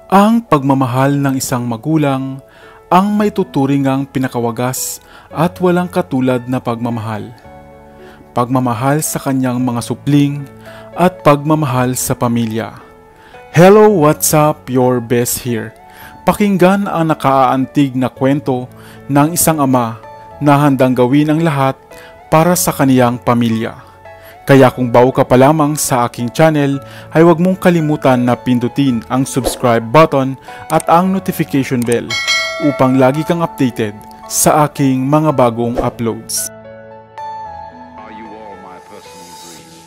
Ang pagmamahal ng isang magulang ang may tuturingang pinakawagas at walang katulad na pagmamahal. Pagmamahal sa kanyang mga supling at pagmamahal sa pamilya. Hello, what's up? Your best here. Pakinggan ang nakaaantig na kwento ng isang ama na handang gawin ang lahat para sa kaniyang pamilya. Kaya kung bago ka pa lamang sa aking channel, ay huwag mong kalimutan na pindutin ang subscribe button at ang notification bell upang lagi kang updated sa aking mga bagong uploads. Are you all my personal dream?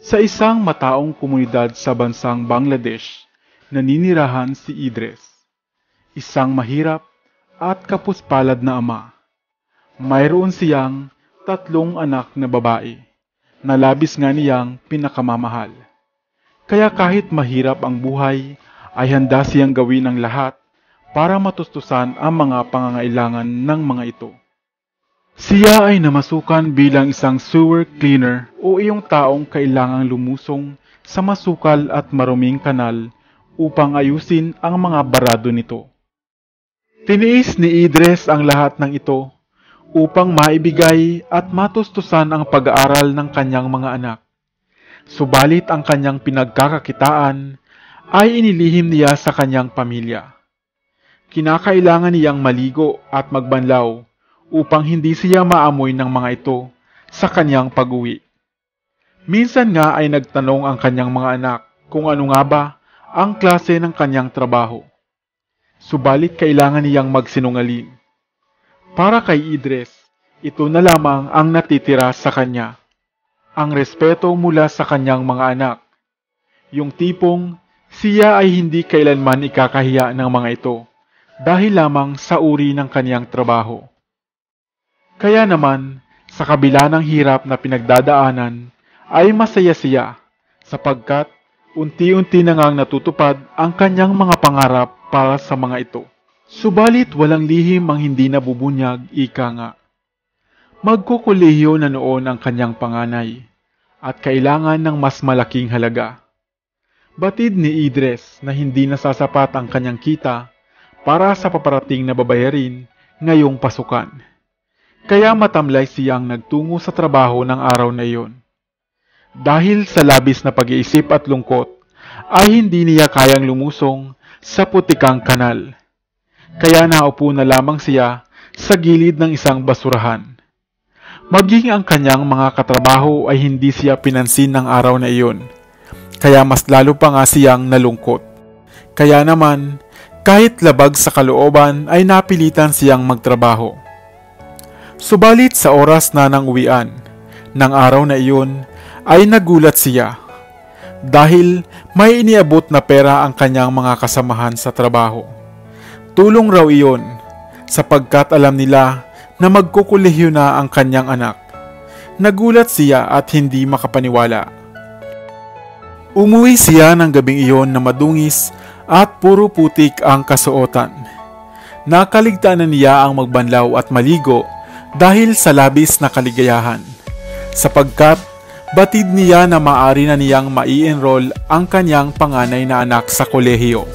Sa isang mataong komunidad sa bansang Bangladesh, naninirahan si Idris. Isang mahirap at kapuspalad na ama. Mayroon siyang 3 anak na babae, na labis nga niyang pinakamamahal. Kaya kahit mahirap ang buhay, ay handa siyang gawin ang lahat para matustusan ang mga pangangailangan ng mga ito. Siya ay namasukan bilang isang sewer cleaner o iyong taong kailangang lumusong sa masukal at maruming kanal upang ayusin ang mga barado nito. Tiniis ni Idris ang lahat ng ito upang maibigay at matustusan ang pag-aaral ng kanyang mga anak. Subalit ang kanyang pinagkakakitaan ay inilihim niya sa kanyang pamilya. Kinakailangan niyang maligo at magbanlaw upang hindi siya maamoy ng mga ito sa kanyang pag-uwi. Minsan nga ay nagtanong ang kanyang mga anak kung ano nga ba ang klase ng kanyang trabaho. Subalit kailangan niyang magsinungaling. Para kay Idris, ito na lamang ang natitira sa kanya. Ang respeto mula sa kanyang mga anak. Yung tipong siya ay hindi kailanman ikakahiya ng mga ito dahil lamang sa uri ng kanyang trabaho. Kaya naman, sa kabila ng hirap na pinagdadaanan, ay masaya siya sapagkat unti-unti na ngang natutupad ang kanyang mga pangarap para sa mga ito. Subalit walang lihim ang hindi nabubunyag, ika nga. Magkukolehiyo na noon ang kanyang panganay at kailangan ng mas malaking halaga. Batid ni Idris na hindi nasasapat ang kanyang kita para sa paparating na babayarin ngayong pasukan. Kaya matamlay siyang nagtungo sa trabaho ng araw na iyon. Dahil sa labis na pag-iisip at lungkot, ay hindi niya kayang lumusong sa putikang kanal. Kaya naupo na lamang siya sa gilid ng isang basurahan. Maging ang kanyang mga katrabaho ay hindi siya pinansin ng araw na iyon. Kaya mas lalo pa nga siyang nalungkot. Kaya naman, kahit labag sa kalooban ay napilitan siyang magtrabaho. Subalit sa oras na ng uwian ng araw na iyon ay nagulat siya. Dahil may iniabot na pera ang kanyang mga kasamahan sa trabaho. Tulong raw iyon sapagkat alam nila na magkukolehiyo na ang kanyang anak. Nagulat siya at hindi makapaniwala. Umuwi siya ng gabing iyon na madungis at puro putik ang kasuotan. Nakaligtaan na niya ang magbanlaw at maligo dahil sa labis na kaligayahan. Sapagkat batid niya na maaari na niyang mai-enroll ang kanyang panganay na anak sa kolehiyo.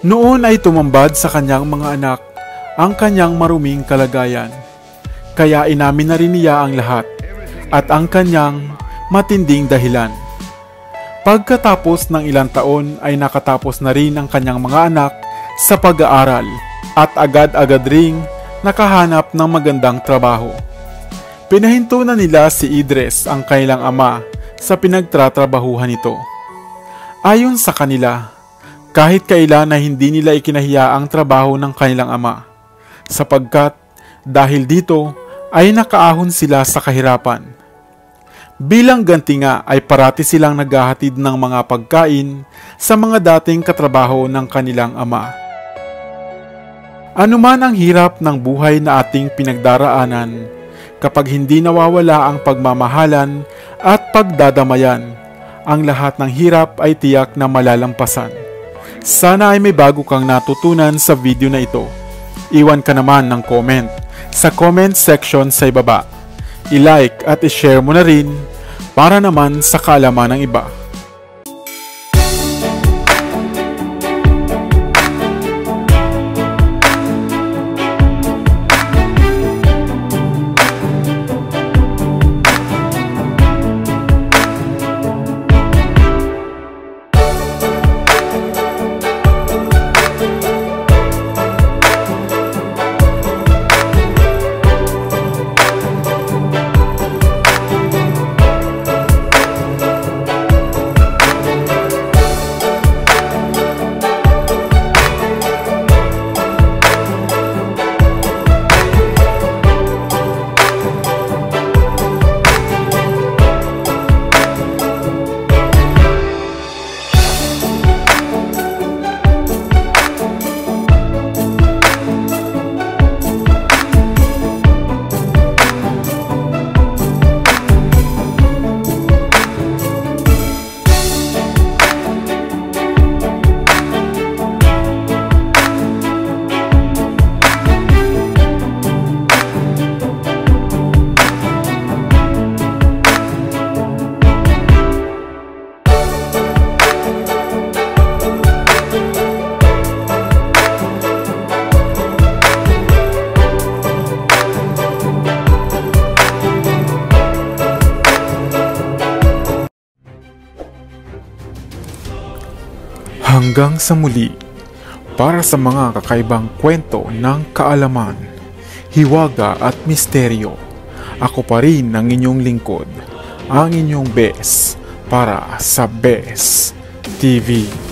Noon ay tumambad sa kanyang mga anak ang kanyang maruming kalagayan. Kaya inamin na rin niya ang lahat at ang kanyang matinding dahilan. Pagkatapos ng ilang taon ay nakatapos na rin ang kanyang mga anak sa pag-aaral at agad-agad ring nakahanap ng magandang trabaho. Pinahinto na nila si Idris ang kanilang ama sa pinagtatrabahuhan nito. Ayon sa kanila, kahit kailan na hindi nila ikinahiya ang trabaho ng kanilang ama, sapagkat dahil dito ay nakaahon sila sa kahirapan. Bilang ganti nga ay parati silang naghahatid ng mga pagkain sa mga dating katrabaho ng kanilang ama. Anuman ang hirap ng buhay na ating pinagdaraanan, kapag hindi nawawala ang pagmamahalan at pagdadamayan, ang lahat ng hirap ay tiyak na malalampasan. Sana ay may bago kang natutunan sa video na ito. Iwan ka naman ng comment sa comment section sa ibaba. I-like at i-share mo na rin para naman sa kaalaman ng iba. Hanggang sa muli, para sa mga kakaibang kwento ng kaalaman, hiwaga at misteryo, ako pa rin ang inyong lingkod, ang inyong Bes para sa Bes TV.